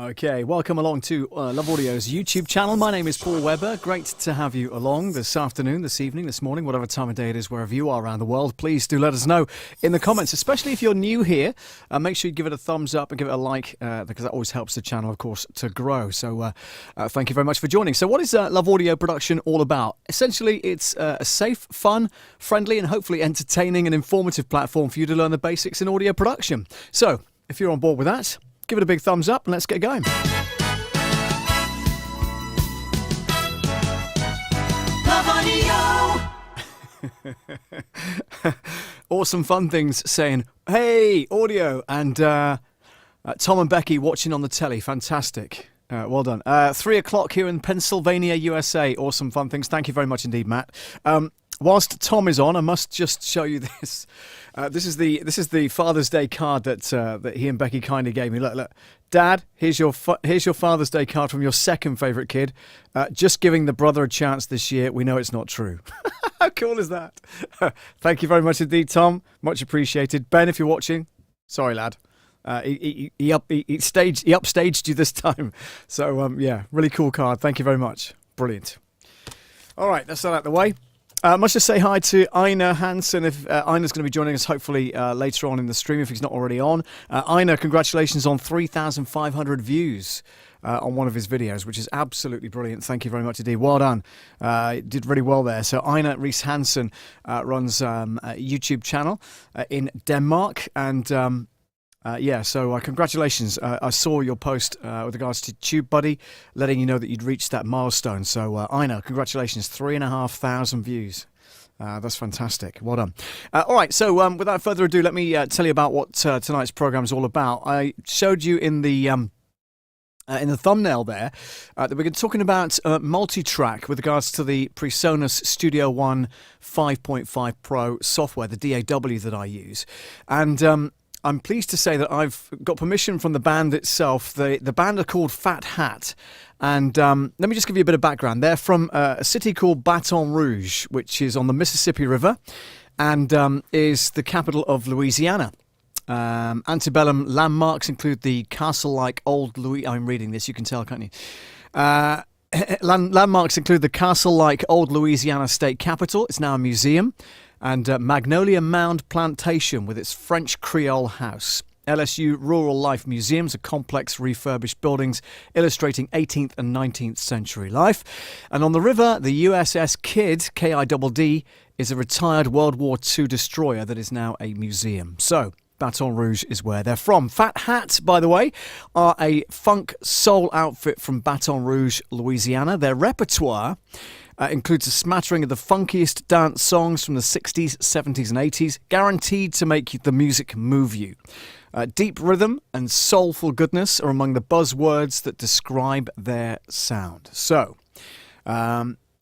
Okay, welcome along to Love Audio's YouTube channel. My name is Paul Webber. Great to have you along this afternoon, this evening, this morning, whatever time of day it is, wherever you are around the world. Please do let us know in the comments, especially if you're new here. Make sure you give it a thumbs up and give it a like, because that always helps the channel, of course, to grow. So thank you very much for joining. So what is Love Audio production all about? Essentially, it's a safe, fun, friendly, and hopefully entertaining and informative platform for you to learn the basics in audio production. So if you're on board with that, give it a big thumbs up and let's get going. Love Audio. Awesome fun things saying, hey, audio, and Tom and Becky watching on the telly. Fantastic. Well done. 3 o'clock here in Pennsylvania, USA. Awesome fun things. Thank you very much indeed, Matt. Whilst Tom is on, I must just show you this. This is the Father's Day card that he and Becky kindly gave me. Look, Dad. Here's your Father's Day card from your second favourite kid. Just giving the brother a chance this year. We know it's not true. How cool is that? Thank you very much indeed, Tom. Much appreciated. Ben, if you're watching, sorry, lad. He upstaged you this time. So yeah, really cool card. Thank you very much. Brilliant. All right, that's that out of the way. Must just say hi to Einar Hansen. If Einar's going to be joining us hopefully later on in the stream, if he's not already on. Einar, congratulations on 3,500 views on one of his videos, which is absolutely brilliant. Thank you very much indeed. Well done. Did really well there. So Einar Rees Hansen runs a YouTube channel in Denmark, and yeah, so congratulations. I saw your post with regards to TubeBuddy, letting you know that you'd reached that milestone. So, Einar, congratulations, 3,500 views. That's fantastic. Well done. All right, so without further ado, let me tell you about what tonight's program is all about. I showed you in the thumbnail there that we're talking about multitrack with regards to the PreSonus Studio One 5.5 Pro software, the DAW that I use. And I'm pleased to say that I've got permission from the band itself. The band are called Phat, and let me just give you a bit of background. They're from a city called Baton Rouge, which is on the Mississippi River, and is the capital of Louisiana. Antebellum landmarks include the castle-like old I'm reading this, you can tell, can't you? Landmarks include the castle-like old Louisiana state capitol. It's now a museum. And Magnolia Mound Plantation with its French Creole house. LSU Rural Life Museums are complex refurbished buildings illustrating 18th and 19th century life. And on the river, the USS Kidd, Kidd, is a retired World War II destroyer that is now a museum. So, Baton Rouge is where they're from. Phat, by the way, are a funk soul outfit from Baton Rouge, Louisiana. Their repertoire includes a smattering of the funkiest dance songs from the 60s, 70s and 80s, guaranteed to make the music move you. Deep rhythm and soulful goodness are among the buzzwords that describe their sound. So,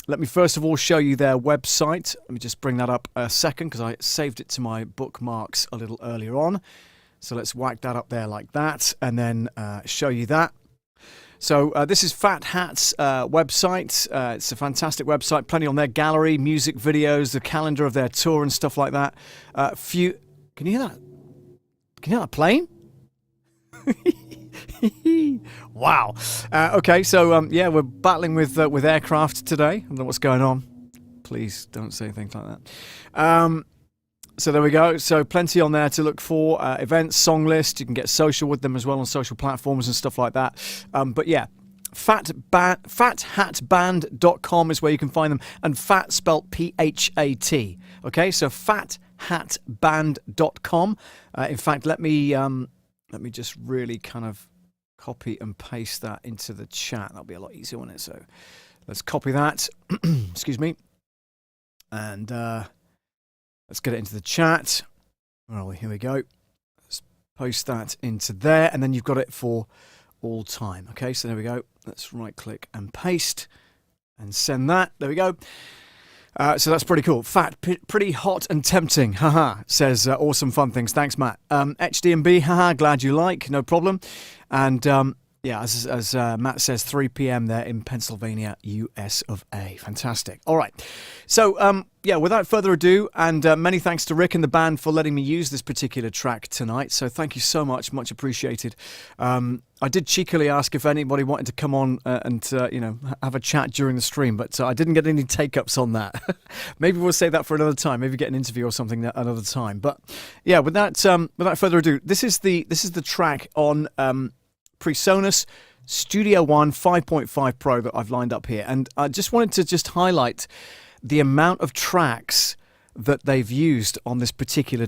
let me first of all show you their website. Let me just bring that up a second because I saved it to my bookmarks a little earlier on. So let's whack that up there like that and then show you that. So this is Phat's website. It's a fantastic website, plenty on their gallery, music videos, the calendar of their tour and stuff like that. Can you hear that? Can you hear that plane? Wow. Okay, so yeah, we're battling with aircraft today. I don't know what's going on. Please don't say things like that. So there we go. So plenty on there to look for. Events, song list. You can get social with them as well on social platforms and stuff like that. But yeah, phathatband.com is where you can find them. And Phat spelt Phat. Okay, so phathatband.com. In fact, let me just really kind of copy and paste that into the chat. That'll be a lot easier, won't it? So let's copy that. Excuse me. And let's get it into the chat. Where are we? Here we go. Let's post that into there. And then you've got it for all time. Okay, so there we go. Let's right click and paste and send that. There we go. So that's pretty cool. Phat, pretty hot and tempting. Haha, says awesome fun things. Thanks, Matt. HDMB, haha, glad you like. No problem. And yeah, as Matt says, 3 p.m. there in Pennsylvania, US of A. Fantastic. All right. So yeah, without further ado, and many thanks to Rick and the band for letting me use this particular track tonight. So thank you so much, much appreciated. I did cheekily ask if anybody wanted to come on and have a chat during the stream, but I didn't get any take-ups on that. Maybe we'll save that for another time. Maybe get an interview or something another time. But yeah, without further ado, this is the track on PreSonus Studio One 5.5 Pro that I've lined up here, and I just wanted to highlight the amount of tracks that they've used on this particular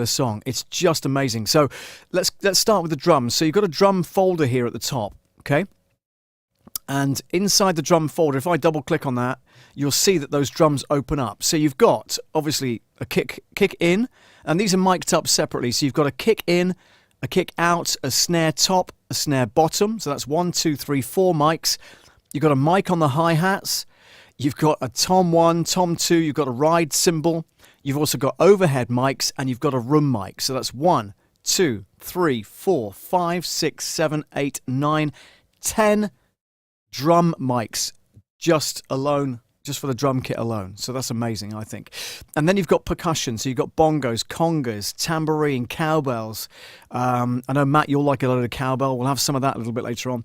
song. It's just amazing. So let's start with the drums. So you've got a drum folder here at the top, okay? And inside the drum folder, if I double click on that, you'll see that those drums open up. So you've got obviously a kick in, and these are mic'd up separately. So you've got a kick in, a kick out, a snare top, a snare bottom. So that's 1, 2, 3, 4 mics. You've got a mic on the hi-hats. You've got a tom 1, tom 2, you've got a ride cymbal, you've also got overhead mics, and you've got a room mic. So that's 1, 2, 3, 4, 5, 6, 7, 8, 9, 10 drum mics just for the drum kit alone. So that's amazing, I think. And then you've got percussion. So you've got bongos, congas, tambourine, cowbells. I know, Matt, you'll like a lot of cowbell. We'll have some of that a little bit later on.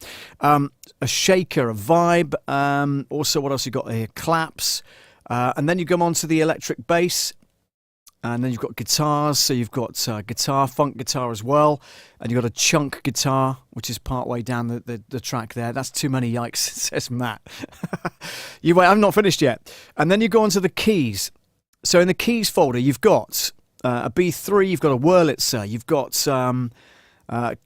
A shaker, a vibe. Also, what else you got here? Claps. And then you go on to the electric bass. And then you've got guitars. So you've got guitar, funk guitar as well. And you've got a chunk guitar, which is part way down the track there. That's too many yikes, says Matt. You wait, I'm not finished yet. And then you go on to the keys. So in the keys folder, you've got a B3, you've got a Wurlitzer, you've got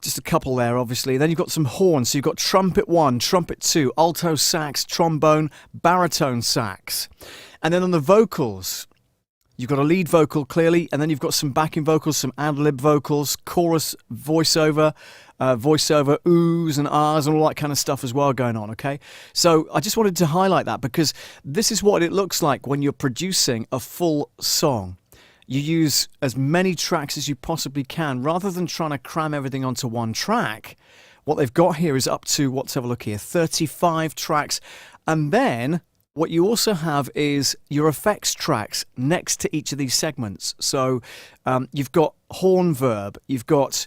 just a couple there, obviously. Then you've got some horns. So you've got trumpet 1, trumpet 2, alto sax, trombone, baritone sax. And then on the vocals, you've got a lead vocal, clearly, and then you've got some backing vocals, some ad-lib vocals, chorus, voiceover, oohs and ahs and all that kind of stuff as well going on, okay? So I just wanted to highlight that because this is what it looks like when you're producing a full song. You use as many tracks as you possibly can rather than trying to cram everything onto one track. What they've got here is up to, let's have a look here, 35 tracks, and then what you also have is your effects tracks next to each of these segments. So you've got horn verb, you've got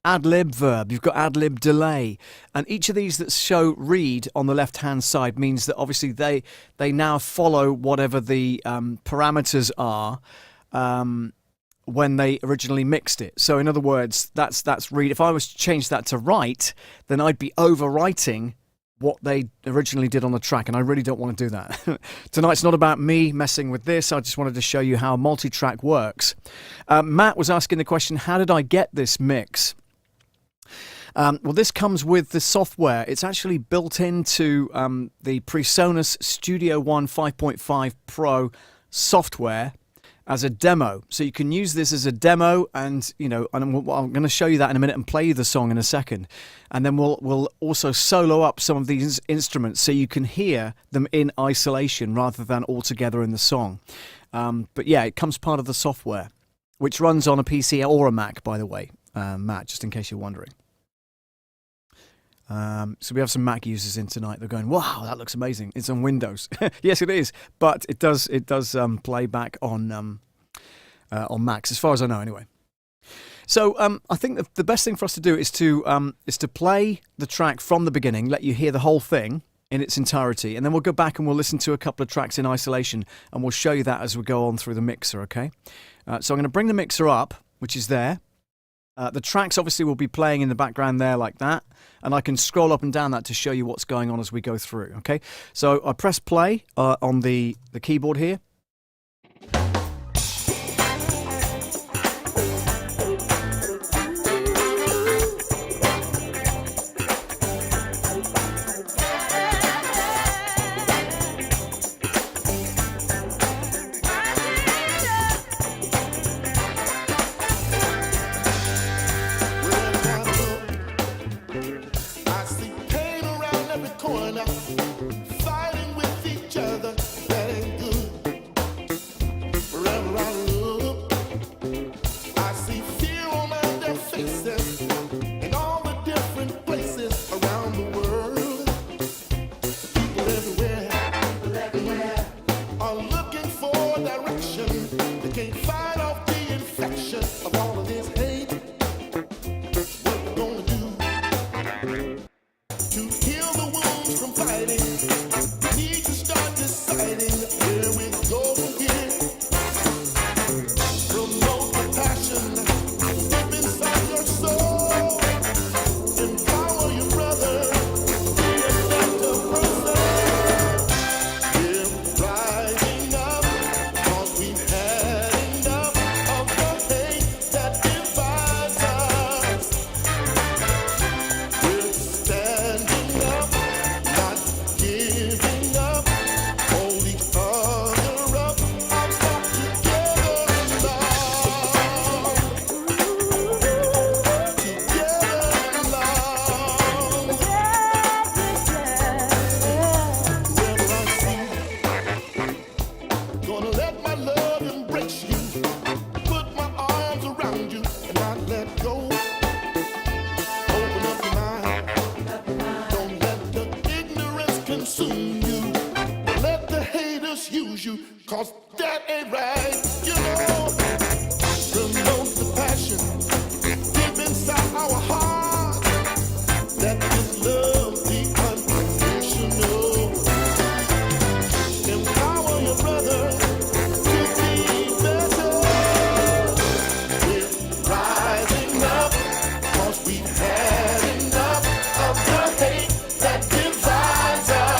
ad-lib verb, you've got ad-lib delay. And each of these that show read on the left-hand side means that obviously they now follow whatever the parameters are when they originally mixed it. So in other words, that's read. If I was to change that to write, then I'd be overwriting what they originally did on the track, and I really don't want to do that. Tonight's not about me messing with this. I just wanted to show you how multi-track works. Matt was asking the question, how did I get this mix? Well, this comes with the software. It's actually built into the PreSonus Studio One 5.5 Pro software as a demo. So you can use this as a demo, and I'm going to show you that in a minute and play you the song in a second. And then we'll also solo up some of these instruments so you can hear them in isolation rather than all together in the song. But yeah, it comes part of the software, which runs on a PC or a Mac, by the way, Matt, just in case you're wondering. So we have some Mac users in tonight. They're going, "Wow, that looks amazing." It's on Windows. Yes, it is, but it does play back on Macs, as far as I know, anyway. So I think the best thing for us to do is to play the track from the beginning, let you hear the whole thing in its entirety, and then we'll go back and we'll listen to a couple of tracks in isolation, and we'll show you that as we go on through the mixer. Okay. So I'm going to bring the mixer up, which is there. The tracks obviously will be playing in the background there like that, and I can scroll up and down that to show you what's going on as we go through, okay? So I press play on the keyboard here. Fighting with each other, that ain't good. looking for direction. They can't fight off the infection of all of this hate. What we're gonna do to heal the wounds from fighting? We need to start deciding where we go from here. Promote the passion deep inside your soul. Empower your brother. Be a better person. We're rising up 'cause we've had enough of the hate that divides us. We're standing up, not giving up. Hold each other up. I'll stop together in love. Together in love. Wherever I see, gonna let my love embrace you. Put my arms around you and not let go. Open up your mind. Don't let the ignorance consume you. Let the haters use you, 'cause that ain't right, you know. Promote the passion deep inside our heart. That is love, the unconditional. Empower your brother to be better. We're rising up 'cause we've had enough of the hate that divides us.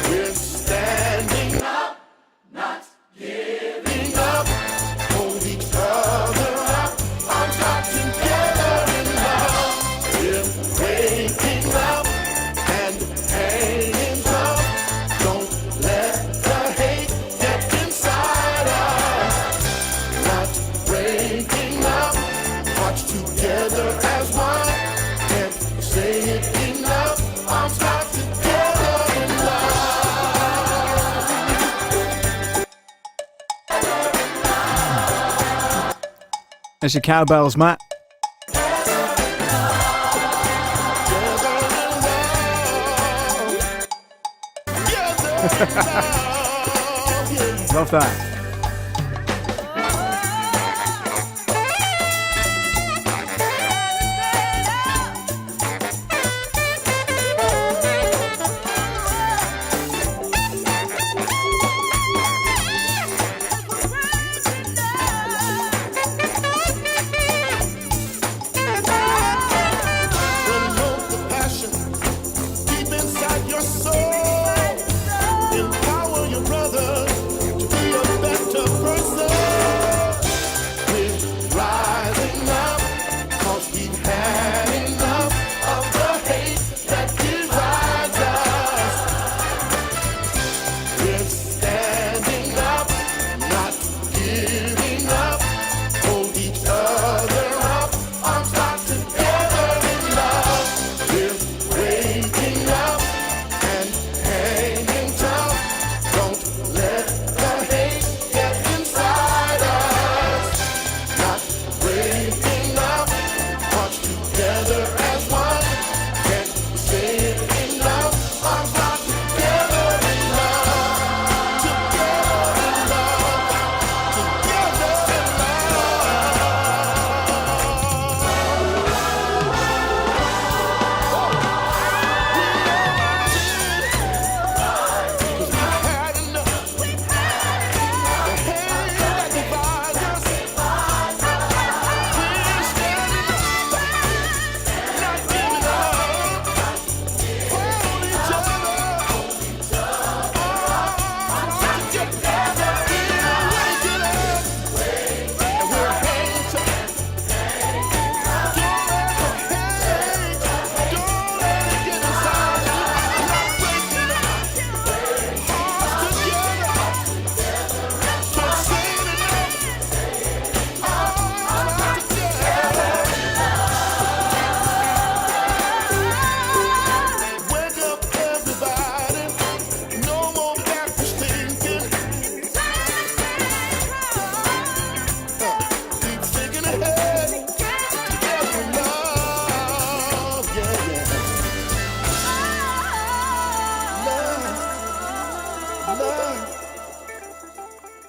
We're standing up, not giving up. Hold each other up. Arms locked together in love. We're waking up and hanging tough. Don't let the hate get inside us. Not breaking up. March together as one. Can't say it enough. Arms locked together in love. There's your cowbells, Matt. Love that. Promote the passion deep inside your soul. Empower your brother to be a better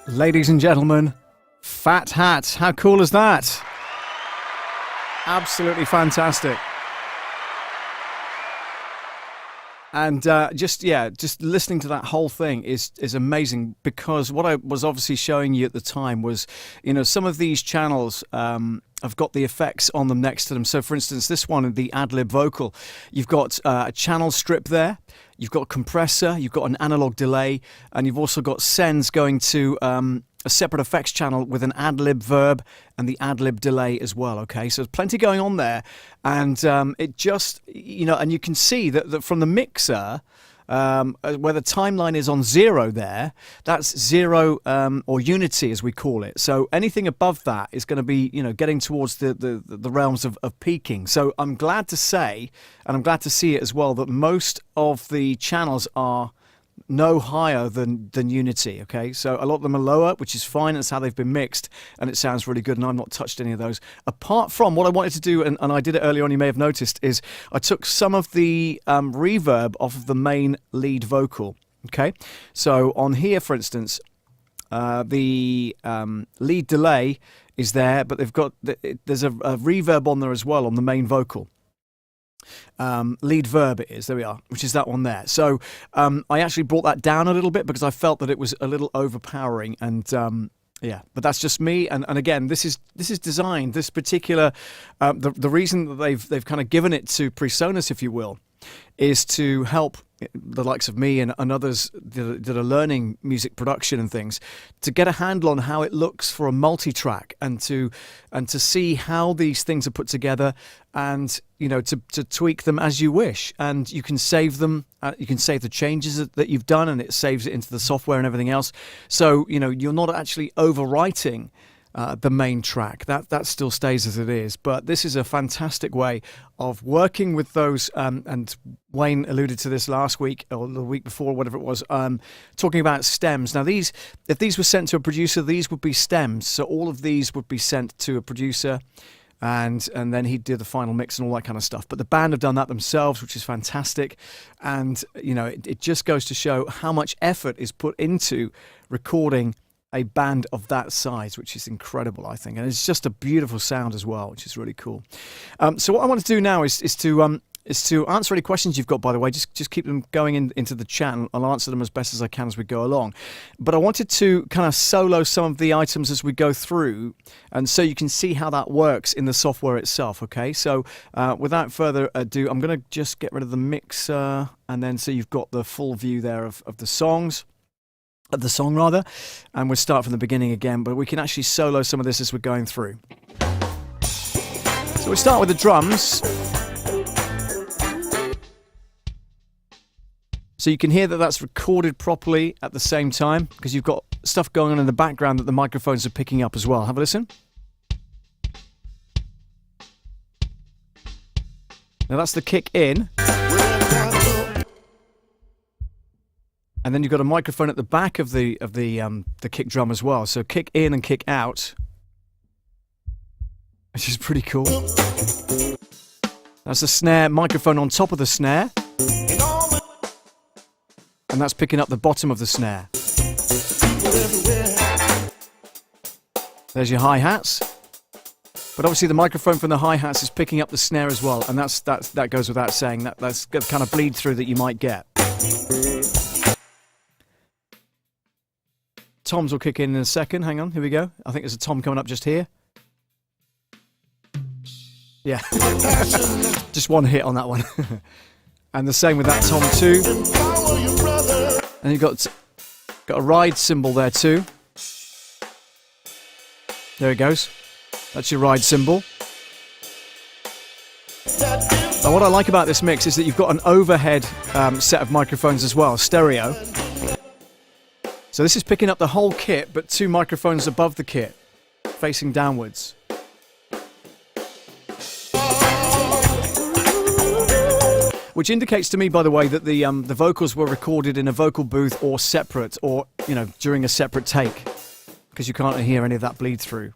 Ladies and gentlemen, Phat Hat. How cool is that? Absolutely fantastic. And just listening to that whole thing is amazing, because what I was obviously showing you at the time was, some of these channels have got the effects on them next to them. So, for instance, this one, the ad-lib vocal, you've got a channel strip there, you've got a compressor, you've got an analog delay, and you've also got sends going to a separate effects channel with an ad-lib verb and the ad-lib delay as well, okay? So there's plenty going on there, and it just, and you can see that from the mixer, where the timeline is on 0 there, that's 0 or unity as we call it. So anything above that is going to be, getting towards the realms of peaking. So I'm glad to say, and I'm glad to see it as well, that most of the channels are no higher than unity, okay? So a lot of them are lower, which is fine. That's how they've been mixed, and it sounds really good, and I've not touched any of those. Apart from what I wanted to do, and I did it earlier on, you may have noticed, is I took some of the reverb off of the main lead vocal, okay? So on here, for instance, the lead delay is there, but there's a reverb on there as well on the main vocal. Lead verb it is, there we are, which is that one there. So I actually brought that down a little bit because I felt that it was a little overpowering, and but that's just me. And again, this is designed, this particular the reason that they've kind of given it to PreSonus, if you will, is to help the likes of me and others that are learning music production and things to get a handle on how it looks for a multi-track, and to see how these things are put together, and to tweak them as you wish. And you can save them, you can save the changes that you've done, and it saves it into the software and everything else. So you're not actually overwriting the main track. That still stays as it is. But this is a fantastic way of working with those, and Wayne alluded to this last week or the week before, whatever it was, talking about stems. Now if these were sent to a producer, these would be stems. So all of these would be sent to a producer, and then he'd do the final mix and all that kind of stuff. But the band have done that themselves, which is fantastic. And it just goes to show how much effort is put into recording a band of that size, which is incredible, I think. And it's just a beautiful sound as well, which is really cool. So what I want to do now is to answer any questions you've got, by the way. Just keep them going into the chat, and I'll answer them as best as I can as we go along. But I wanted to kind of solo some of the items as we go through, and so you can see how that works in the software itself, okay? So without further ado, I'm going to just get rid of the mixer, and then so you've got the full view there of the songs. Of the song rather, and we'll start from the beginning again, but we can actually solo some of this as we're going through. So we start with the drums. So you can hear that that's recorded properly at the same time, because you've got stuff going on in the background that the microphones are picking up as well. Have a listen. Now that's the kick in. And then you've got a microphone at the back of the kick drum as well. So kick in and kick out, which is pretty cool. That's the snare microphone on top of the snare, and that's picking up the bottom of the snare. There's your hi-hats, but obviously the microphone from the hi-hats is picking up the snare as well, and that goes without saying. That's the kind of bleed through that you might get. Toms will kick in a second. Hang on, here we go. I think there's a tom coming up just here. Yeah. Just one hit on that one. And the same with that tom too. And you've got a ride cymbal there too. There it goes. That's your ride cymbal. Now what I like about this mix is that you've got an overhead set of microphones as well, stereo. So this is picking up the whole kit, but 2 microphones above the kit, facing downwards. Which indicates to me, by the way, that the vocals were recorded in a vocal booth or separate, or during a separate take, because you can't hear any of that bleed through.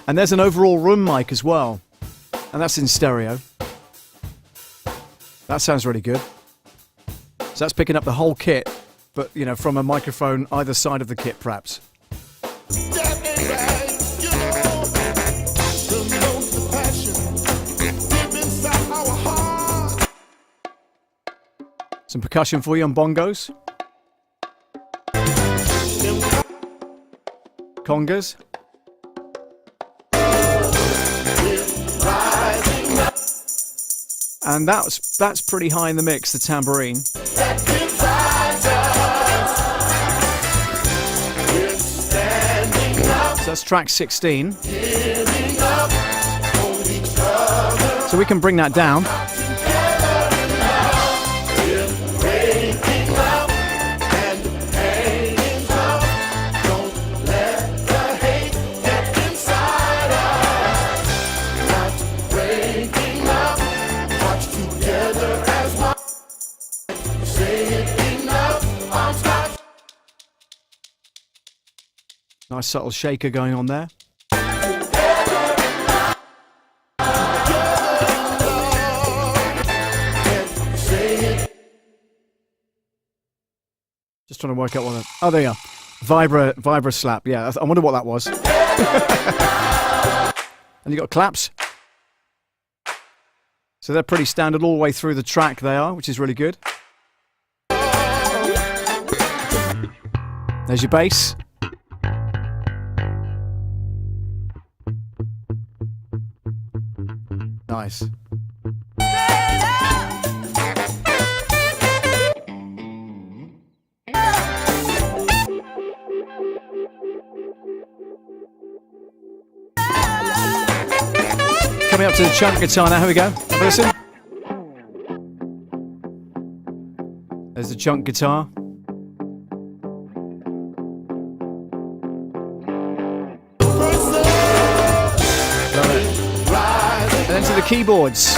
And there's an overall room mic as well, and that's in stereo. That sounds really good. So that's picking up the whole kit but, you know, from a microphone either side of the kit, perhaps. That ain't right, you know. To know the passion deep inside our heart. Some percussion for you on bongos. Congas. And that's pretty high in the mix, the tambourine. So that's track 16. So we can bring that down. Nice subtle shaker going on there. Just trying to work out what that... Oh, there you are. Vibra slap. Yeah, I wonder what that was. And you got claps. So they're pretty standard all the way through the track they are, which is really good. There's your bass. Nice. Coming up to the chunk guitar now. Here we go. Have a listen. There's the chunk guitar. And then to the keyboards.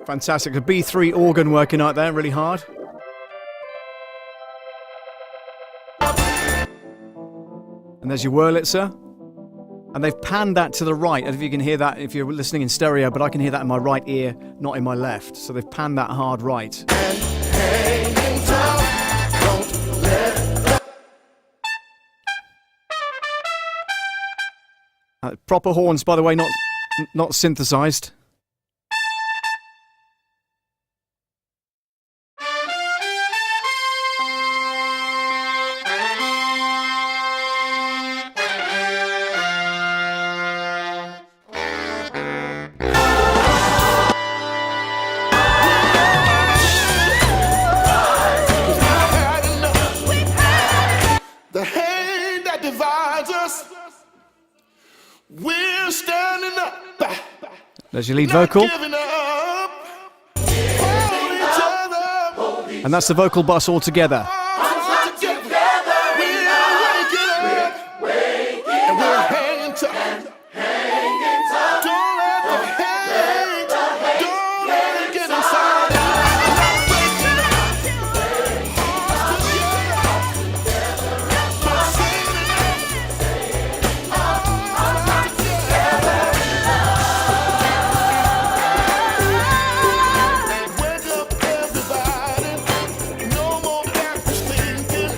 Fantastic. The B3 organ working out there really hard. And there's your Wurlitzer. And they've panned that to the right. I don't know if you can hear that if you're listening in stereo, but I can hear that in my right ear, not in my left. So they've panned that hard right. Proper horns, by the way, not synthesized. The hate that divides us, we're standing up. There's your lead vocal. Not giving up. Hold each other. And that's the vocal bus all together. Arms together. We're waking up. And we're hanging tight. Don't let the hate, don't let it get inside. Breaking up. Arms together. But singing it. Arms together. Wake up everybody. No more backwards thinking.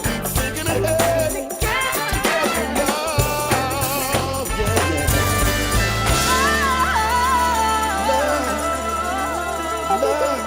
Keep thinking ahead. Together love, yeah, yeah. Love.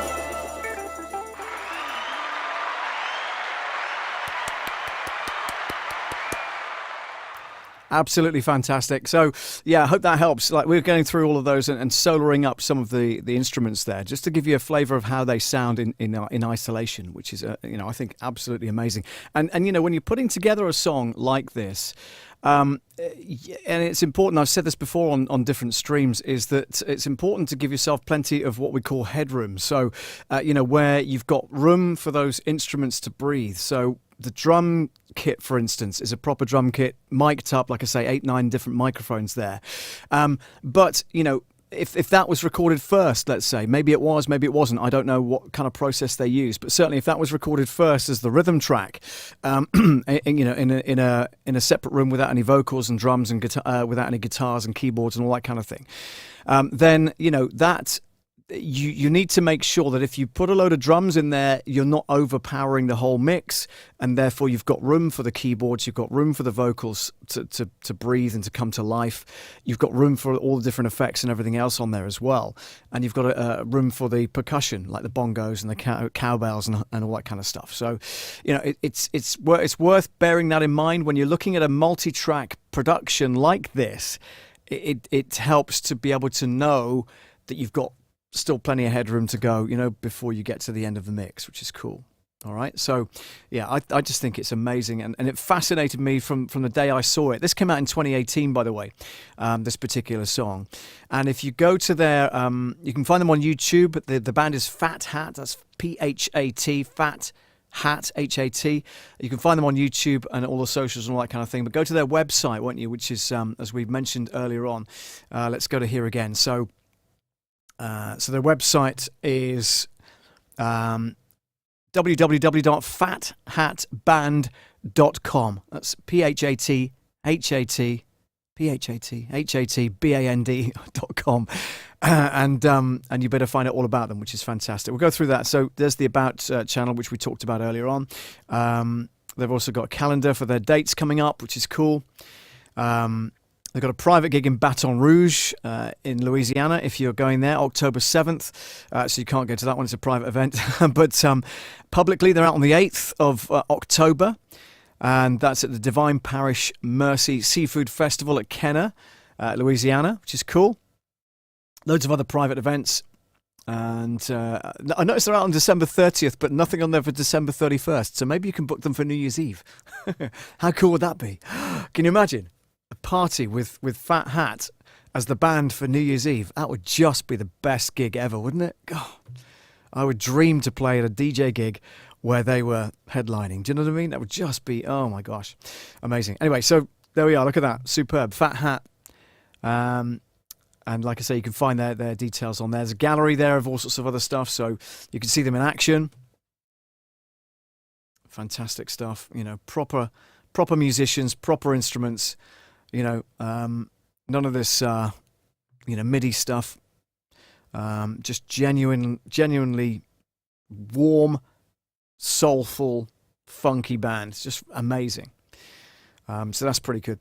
Absolutely fantastic. So, yeah, I hope that helps. Like, we're going through all of those and soloing up some of the instruments there, just to give you a flavour of how they sound in isolation, which is, I think absolutely amazing. And when you're putting together a song like this, and it's important, I've said this before on different streams, is that it's important to give yourself plenty of what we call headroom. So, where you've got room for those instruments to breathe. So the drum kit, for instance, is a proper drum kit, mic'd up, like I say, 8-9 different microphones there. But, if that was recorded first, let's say, maybe it was, maybe it wasn't. I don't know what kind of process they used, but certainly if that was recorded first as the rhythm track, in a separate room without any vocals and drums and guitar, without any guitars and keyboards and all that kind of thing, then that. You need to make sure that if you put a load of drums in there, you're not overpowering the whole mix, and therefore you've got room for the keyboards, you've got room for the vocals to breathe and to come to life. You've got room for all the different effects and everything else on there as well, and you've got a room for the percussion, like the bongos and the cowbells and all that kind of stuff. So, it's worth bearing that in mind when you're looking at a multi-track production like this. It helps to be able to know that you've got still plenty of headroom to go, before you get to the end of the mix, which is cool. All right. So, yeah, I just think it's amazing. And it fascinated me from the day I saw it. This came out in 2018, by the way, this particular song. And if you go to their, you can find them on YouTube. The band is Phat Hat. That's Phat, Phat Hat, Hat. You can find them on YouTube and all the socials and all that kind of thing. But go to their website, won't you, which is, as we've mentioned earlier on. Let's go to here again. So their website is www.phathatband.com. That's PhathatBand.com. And you better find out all about them, which is fantastic. We'll go through that. So there's the About channel, which we talked about earlier on. They've also got a calendar for their dates coming up, which is cool. They've got a private gig in Baton Rouge in Louisiana if you're going there, October 7th. So you can't go to that one. It's a private event. But publicly, they're out on the 8th of October. And that's at the Divine Parish Mercy Seafood Festival at Kenner, Louisiana, which is cool. Loads of other private events. And I noticed they're out on December 30th, but nothing on there for December 31st. So maybe you can book them for New Year's Eve. How cool would that be? Can you imagine? A party with Phat Hat as the band for New Year's Eve. That would just be the best gig ever, wouldn't it? God, I would dream to play at a DJ gig where they were headlining. Do you know what I mean? That would just be, oh my gosh, amazing. Anyway, so there we are. Look at that. Superb. Phat Hat. And like I say, you can find their details on there. There's a gallery there of all sorts of other stuff, so you can see them in action. Fantastic stuff. Proper musicians, proper instruments. None of this, MIDI stuff. Just genuinely warm, soulful, funky band. It's just amazing. So that's pretty good.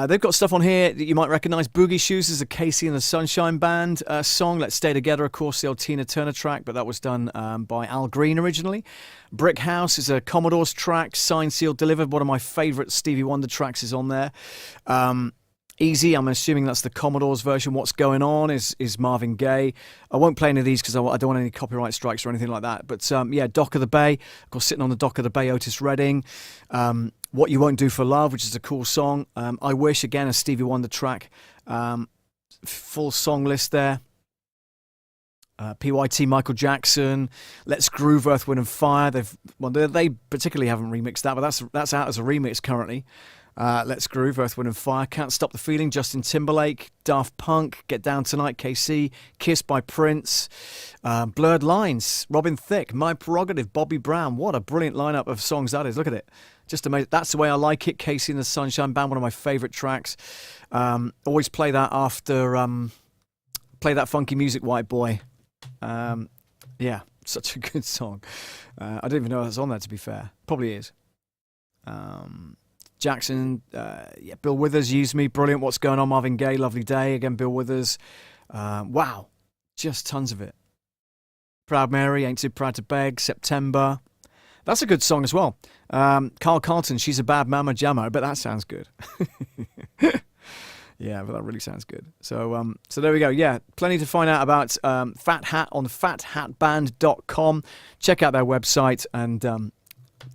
They've got stuff on here that you might recognise. Boogie Shoes is a Casey and the Sunshine Band song. Let's Stay Together, of course, the old Tina Turner track, but that was done by Al Green originally. Brick House is a Commodores track. Signed, Sealed, Delivered. One of my favourite Stevie Wonder tracks is on there. Easy, I'm assuming that's the Commodores version. What's Going On is Marvin Gaye. I won't play any of these because I don't want any copyright strikes or anything like that. But Dock of the Bay, of course, Sitting on the Dock of the Bay, Otis Redding. What You Won't Do for Love, which is a cool song. I Wish, again, a Stevie Wonder track. Full song list there. PYT, Michael Jackson, Let's Groove, Earth, Wind and Fire. They particularly haven't remixed that, but that's out as a remix currently. Let's Groove, Earth, Wind and Fire. Can't Stop the Feeling, Justin Timberlake. Daft Punk, Get Down Tonight, KC. Kiss by Prince. Blurred Lines, Robin Thicke. My Prerogative, Bobby Brown. What a brilliant lineup of songs that is. Look at it. Just amazing. That's the Way I Like It, Casey and the Sunshine Band, one of my favourite tracks. Always play that after Play That Funky Music, White Boy. Yeah, such a good song. I don't even know if it's on there, to be fair. Probably is. Jackson, Bill Withers, Use Me, brilliant. What's Going On, Marvin Gaye, Lovely Day, again, Bill Withers. Wow, just tons of it. Proud Mary, Ain't Too Proud to Beg, September. That's a good song as well. Carl Carlton, She's a Bad Mama Jamma. I bet that sounds good. Yeah, but that really sounds good. So there we go. Yeah, plenty to find out about Phat Hat on phathatband.com. Check out their website and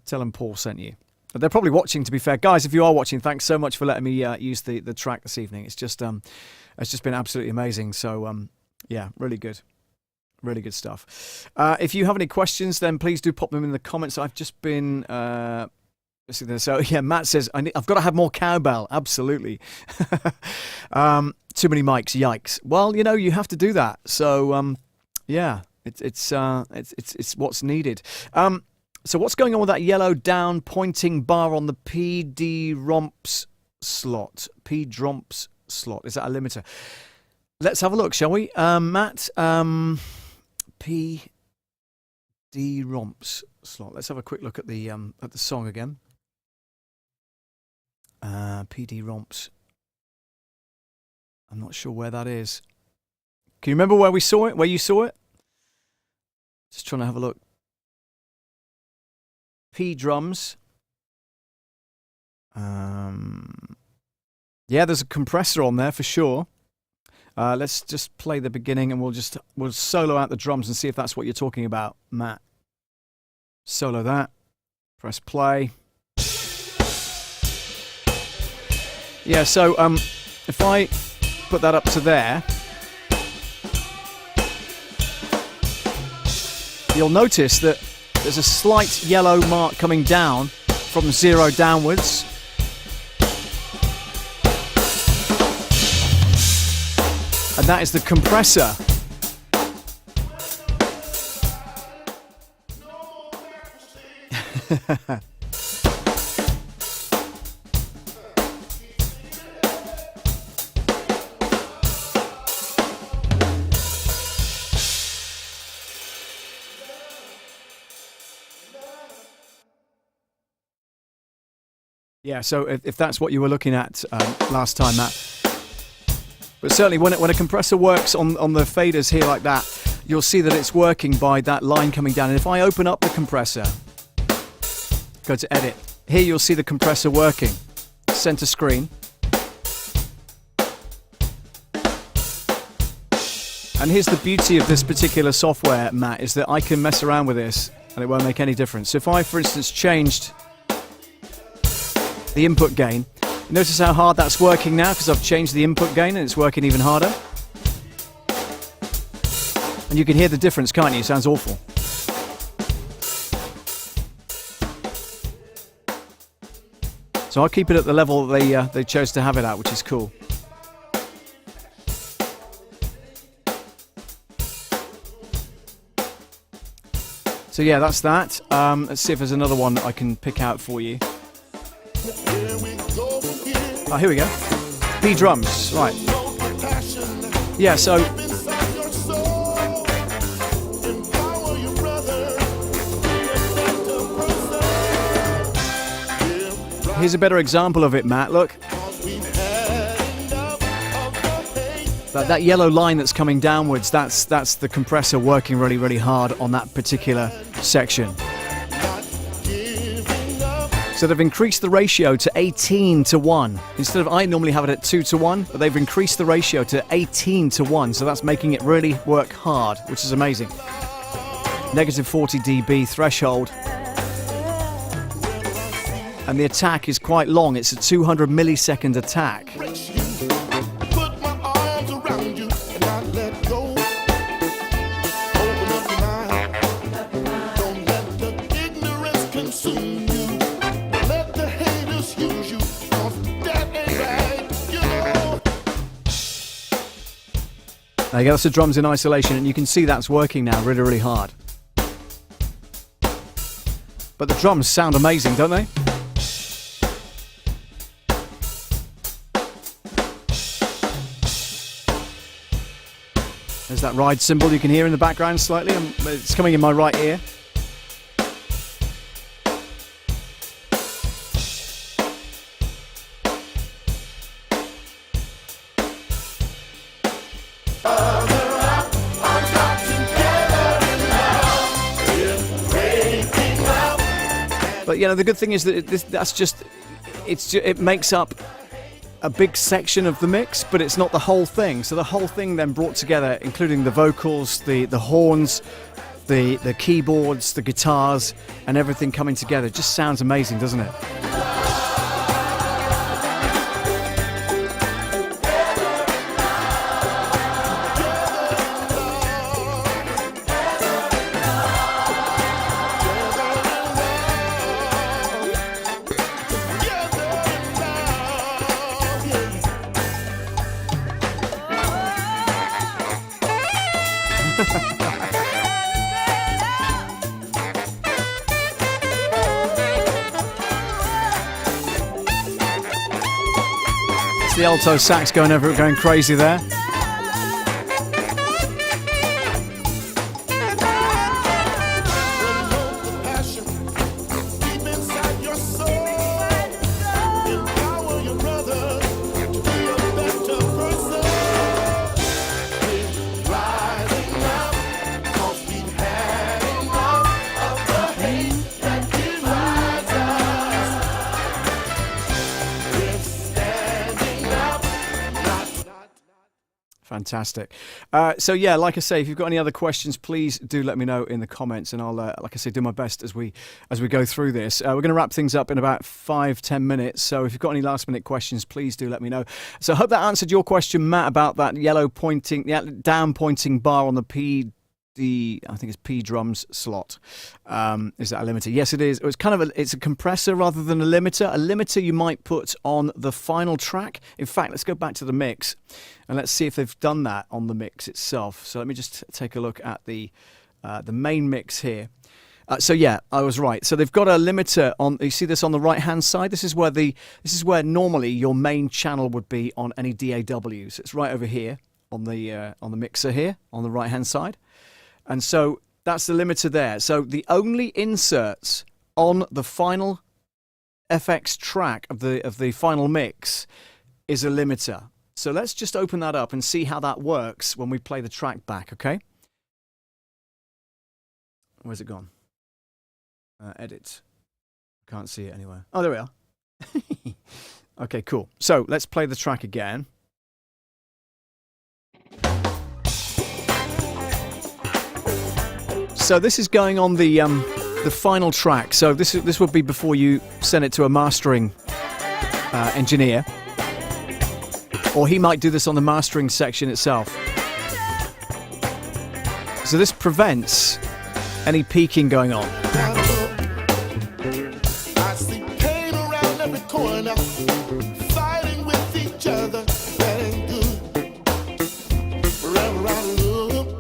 tell them Paul sent you. They're probably watching, to be fair. Guys, if you are watching, thanks so much for letting me use the track this evening. It's just been absolutely amazing. So, yeah, really good. Really good stuff. If you have any questions, then please do pop them in the comments. I've just been... so, yeah, Matt says, I've got to have more cowbell. Absolutely. Too many mics, yikes. Well, you know, you have to do that. So, yeah, it's what's needed. So what's going on with that yellow down pointing bar on the PD romps slot? P dromps slot. Is that a limiter? Let's have a look, shall we? Matt, PD romps slot. Let's have a quick look at the song again. PD romps. I'm not sure where that is. Can you remember where we saw it? Where you saw it? Just trying to have a look. P drums. Yeah, there's a compressor on there for sure. Let's just play the beginning and we'll solo out the drums and see if that's what you're talking about, Matt. Solo that. Press play. Yeah, so if I put that up to there, you'll notice that there's a slight yellow mark coming down from 0 downwards. And that is the compressor. Yeah, so if that's what you were looking at last time, Matt. But certainly when a compressor works on the faders here like that, you'll see that it's working by that line coming down. And if I open up the compressor, go to edit, here you'll see the compressor working. Center screen. And here's the beauty of this particular software, Matt, is that I can mess around with this and it won't make any difference. So if I, for instance, changed the input gain, notice how hard that's working now because I've changed the input gain and it's working even harder. And you can hear the difference, can't you? It sounds awful. So I'll keep it at the level they chose to have it at, which is cool. So yeah, that's that. Let's see if there's another one I can pick out for you. Oh, here we go. B drums, right. Yeah, so here's a better example of it, Matt. Look. That yellow line that's coming downwards, that's the compressor working really, really hard on that particular section. So they've increased the ratio to 18:1. Instead of, I normally have it at 2:1, but they've increased the ratio to 18:1. So that's making it really work hard, which is amazing. Negative 40 dB threshold. And the attack is quite long. It's a 200 millisecond attack. There you go, that's the drums in isolation, and you can see that's working now really, really hard. But the drums sound amazing, don't they? There's that ride cymbal you can hear in the background slightly. It's coming in my right ear. But you know, the good thing is that it makes up a big section of the mix, but it's not the whole thing. So the whole thing then brought together, including the vocals, the horns, the keyboards, the guitars, and everything coming together, just sounds amazing, doesn't it? It's the alto sax going crazy there. Fantastic. So yeah, like I say, if you've got any other questions, please do let me know in the comments, and I'll, like I say, do my best as we go through this. We're going to wrap things up in about 5-10 minutes. So if you've got any last-minute questions, please do let me know. So I hope that answered your question, Matt, about that down pointing bar on the I think it's P drums slot. Is that a limiter? Yes, it is. It's kind of it's a compressor rather than a limiter. A limiter you might put on the final track. In fact, let's go back to the mix and let's see if they've done that on the mix itself. So let me just take a look at the main mix here. So yeah, I was right. So they've got a limiter on. You see this on the right hand side. This is where normally your main channel would be on any DAW. So it's right over here on the mixer here on the right hand side. And so that's the limiter there. So the only inserts on the final FX track of the final mix is a limiter. So let's just open that up and see how that works when we play the track back, okay? Where's it gone? Edit. Can't see it anywhere. Oh, there we are. Okay, cool. So let's play the track again. So this is going on the final track. So this would be before you send it to a mastering engineer, or he might do this on the mastering section itself. So this prevents any peaking going on. I see pain around every corner, fighting with each other. That ain't good. Wherever I look.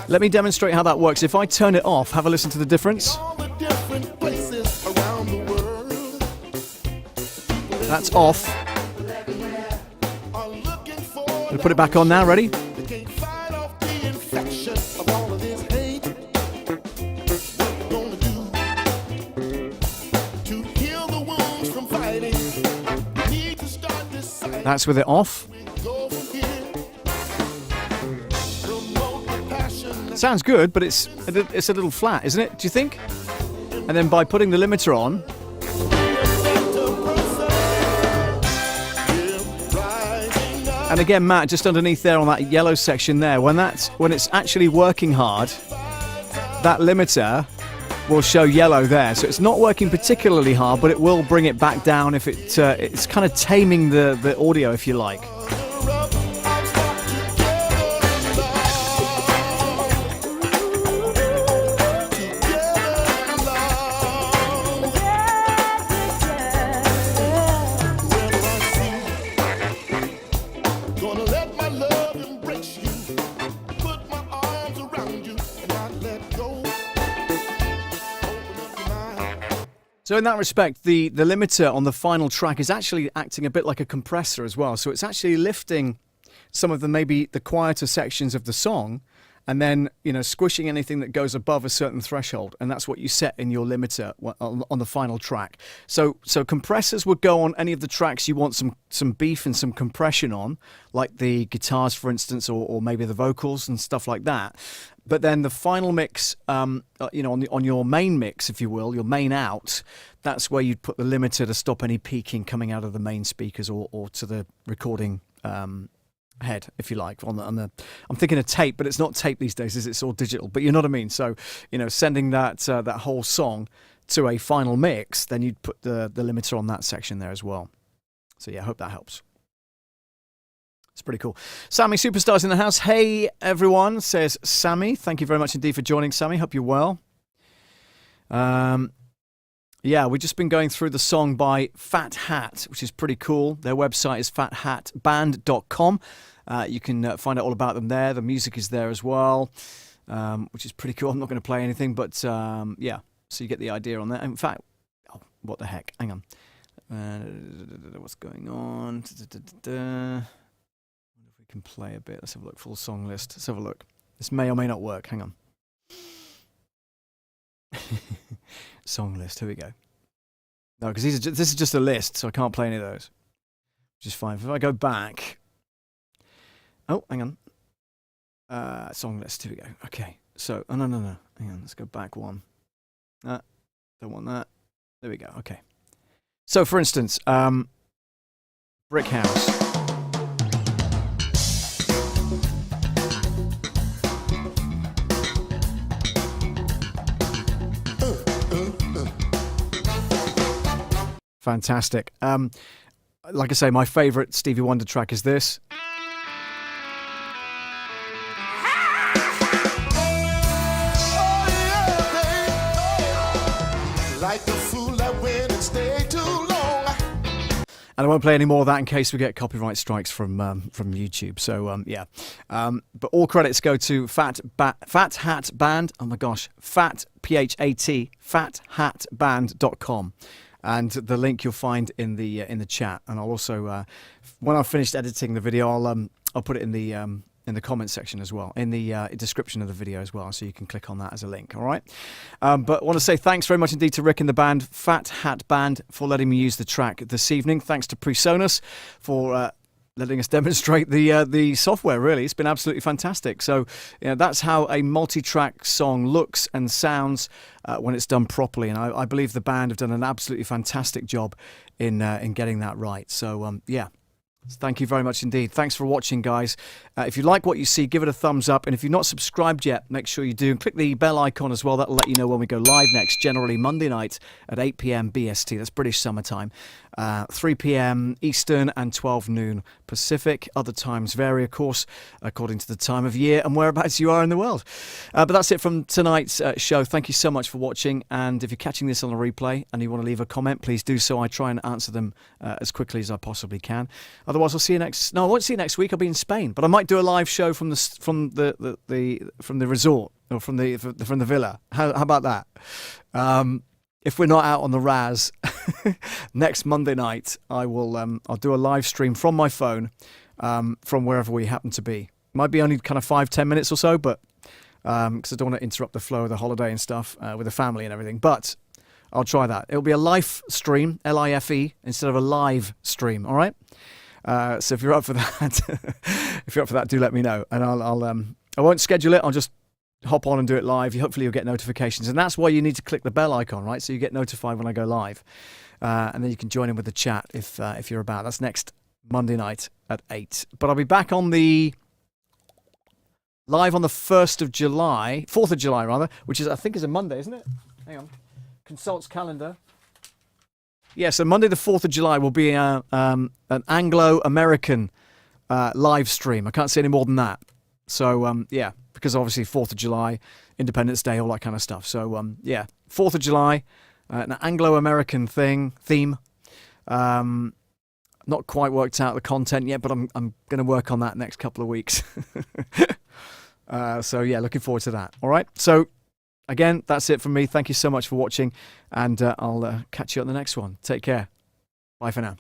Let me demonstrate how that works. If I turn it off, have a listen to the difference. All the different places around the world That's off. are looking for I'll put it back on now. Ready? they can't fight off the infection of all of this hate. What we gonna do to heal the wounds from fighting? Need to start deciding. That's with it off. Go from here. Promote the passion. Sounds good, but it's a little flat, isn't it? Do you think? And then by putting the limiter on, and again, Matt, just underneath there on that yellow section there, when it's actually working hard, that limiter will show yellow there. So it's not working particularly hard, but it will bring it back down if it's kind of taming the audio, if you like. So in that respect, the limiter on the final track is actually acting a bit like a compressor as well. So it's actually lifting some of maybe the quieter sections of the song, and then, squishing anything that goes above a certain threshold. And that's what you set in your limiter on the final track. So compressors would go on any of the tracks you want some beef and some compression on, like the guitars, for instance, or maybe the vocals and stuff like that. But then the final mix, on your main mix, if you will, your main out, that's where you'd put the limiter to stop any peaking coming out of the main speakers or to the recording head, if you like. I'm thinking of tape, but it's not tape these days, it's all digital. But you know what I mean. So sending that whole song to a final mix, then you'd put the limiter on that section there as well. So yeah, I hope that helps. It's pretty cool. Sammy Superstar's in the house. Hey, everyone, says Sammy. Thank you very much indeed for joining, Sammy. Hope you're well. Yeah, we've just been going through the song by Phat, which is pretty cool. Their website is phathatband.com. You can find out all about them there. The music is there as well, which is pretty cool. I'm not going to play anything, but yeah, so you get the idea on that. In fact, oh, what the heck? Hang on. What's going on? I wonder if we can play a bit. Let's have a look. Full song list. Let's have a look. This may or may not work. Hang on. Song list. Here we go. No, because this is just a list, so I can't play any of those, which is fine. If I go back, oh, hang on, song list. Here we go. Okay, so no, hang on. Let's go back one. Don't want that. There we go. Okay. So, for instance, Brick House. Fantastic. Like I say, my favourite Stevie Wonder track is this. Like the fool that went and stayed too long. And I won't play any more of that in case we get copyright strikes from YouTube. So, yeah. But all credits go to Phat Hat Band. Oh, my gosh. Phat, P-H-A-T, phathatband.com. And the link you'll find in the chat. And I'll also, when I've finished editing the video, I'll put it in the comment section as well, in the description of the video as well, so you can click on that as a link. All right. But I want to say thanks very much indeed to Rick and the band, Phat Hat Band, for letting me use the track this evening. Thanks to PreSonus for letting us demonstrate the software. Really, it's been absolutely fantastic. So that's how a multi-track song looks and sounds when it's done properly. And I believe the band have done an absolutely fantastic job in getting that right. So yeah. Thank you very much indeed. Thanks for watching, guys. If you like what you see, give it a thumbs up. And if you're not subscribed yet, make sure you do. And click the bell icon as well. That'll let you know when we go live next, generally Monday night at 8 p.m. BST. That's British summertime. 3 p.m. Eastern and 12 noon Pacific. Other times vary, of course, according to the time of year and whereabouts you are in the world. But that's it from tonight's show. Thank you so much for watching. And if you're catching this on a replay and you want to leave a comment, please do so. I try and answer them as quickly as I possibly can. Otherwise, I'll see you next. No, I won't see you next week. I'll be in Spain, but I might do a live show from the resort or from the villa. How about that? If we're not out on the Raz next Monday night, I'll do a live stream from my phone from wherever we happen to be. Might be only kind of 5-10 minutes or so, but because I don't want to interrupt the flow of the holiday and stuff with the family and everything. But I'll try that. It'll be a live stream, L-I-F-E, instead of a live stream. All right. So if you're up for that, do let me know, and I won't schedule it. I'll just hop on and do it live. Hopefully you'll get notifications, and that's why you need to click the bell icon, right? So you get notified when I go live, and then you can join in with the chat if you're about. That's next Monday night at 8. But I'll be back on live on the 4th of July rather, which I think is a Monday, isn't it? Hang on, consults calendar. Yeah, so Monday the 4th of July will be an Anglo-American live stream. I can't say any more than that. So, yeah, because obviously 4th of July, Independence Day, all that kind of stuff. So, yeah, 4th of July, an Anglo-American theme. Not quite worked out the content yet, but I'm going to work on that next couple of weeks. So, yeah, looking forward to that. All right, so... Again, that's it from me. Thank you so much for watching, and I'll catch you on the next one. Take care. Bye for now.